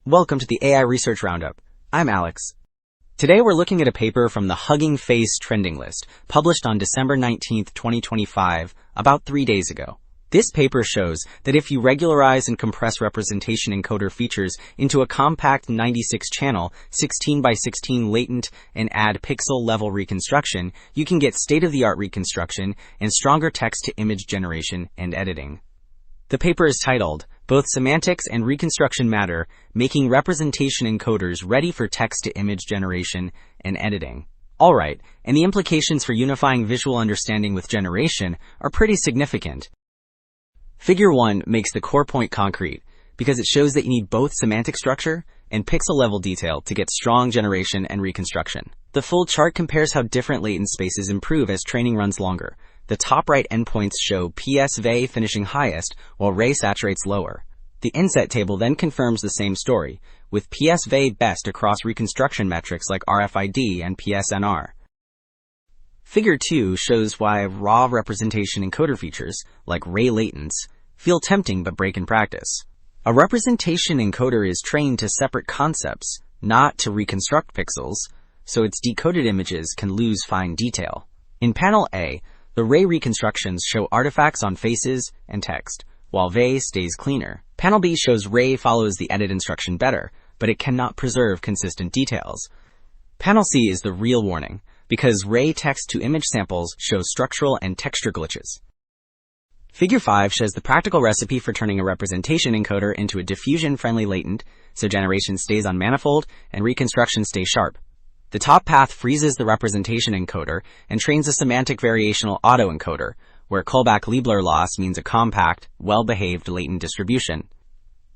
Welcome to the AI Research Roundup. I'm Alex. Today we're looking at a paper from the Hugging Face Trending List, published on December 19, 2025, about 3 days ago. This paper shows that if you regularize and compress representation encoder features into a compact 96-channel, 16 by 16 latent and add pixel-level reconstruction, you can get state-of-the-art reconstruction and stronger text-to-image generation and editing. The paper is titled, Both Semantics and Reconstruction Matter, Making Representation Encoders Ready for Text-to-Image Generation and Editing. Alright, and the implications for unifying visual understanding with generation are pretty significant. Figure 1 makes the core point concrete, because it shows that you need both semantic structure and pixel-level detail to get strong generation and reconstruction. The full chart compares how different latent spaces improve as training runs longer. The top right endpoints show PS-VAE finishing highest, while RAE saturates lower. The inset table then confirms the same story, with PS-VAE best across reconstruction metrics like RFID and PSNR. Figure 2 shows why raw representation encoder features, like RAE latents, feel tempting but break in practice. A representation encoder is trained to separate concepts, not to reconstruct pixels, so its decoded images can lose fine detail. In panel A, the RAE reconstructions show artifacts on faces and text, while VAE stays cleaner. Panel B shows RAE follows the edit instruction better, but it cannot preserve consistent details. Panel C is the real warning, because RAE text-to-image samples show structural and texture glitches. Figure 5 shows the practical recipe for turning a representation encoder into a diffusion-friendly latent, so generation stays on manifold and reconstruction stays sharp. The top path freezes the representation encoder and trains a semantic variational autoencoder, where callback-Liebler loss means a compact, well-behaved latent distribution.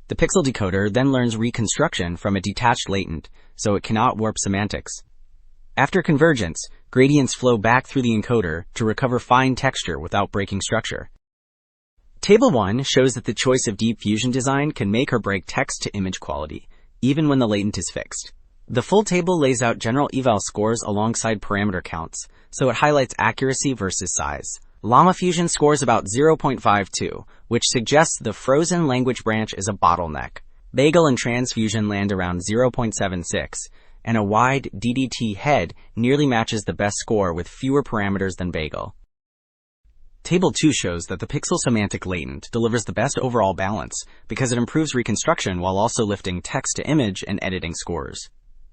The pixel decoder then learns reconstruction from a detached latent, so it cannot warp semantics. After convergence, gradients flow back through the encoder to recover fine texture without breaking structure. Table 1 shows that the choice of diffusion design can make or break text-to-image quality, even when the latent is fixed. The full table lays out general eval scores alongside parameter counts, so it highlights accuracy versus size. LlamaFusion scores about 0.52, which suggests the frozen language branch is a bottleneck. Bagel and Transfusion land around 0.76, and a wide DDT head nearly matches the best score with fewer parameters than Bagel. Table 2 shows that the pixel semantic latent delivers the best overall balance because it improves reconstruction while also lifting text-to-image and editing scores.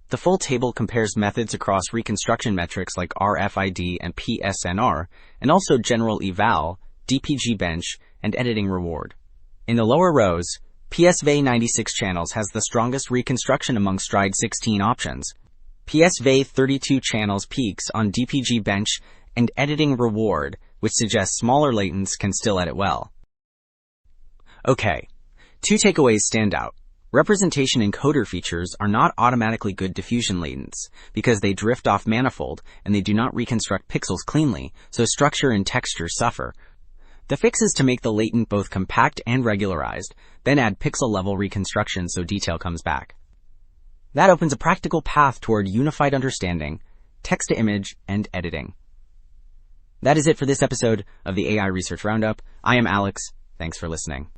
The full table compares methods across reconstruction metrics like RFID and PSNR, and also general eval, DPG bench, and editing reward. In the lower rows, PS-VAE 96 channels has the strongest reconstruction among Stride 16 options. PS-VAE 32 channels peaks on DPG bench and editing reward, which suggests smaller latents can still edit well. Okay, 2 takeaways stand out. Representation encoder features are not automatically good diffusion latents, because they drift off manifold and they do not reconstruct pixels cleanly, so structure and texture suffer. The fix is to make the latent both compact and regularized, then add pixel-level reconstruction so detail comes back. That opens a practical path toward unified understanding, text-to-image, and editing. That is it for this episode of the AI Research Roundup. I am Alex. Thanks for listening.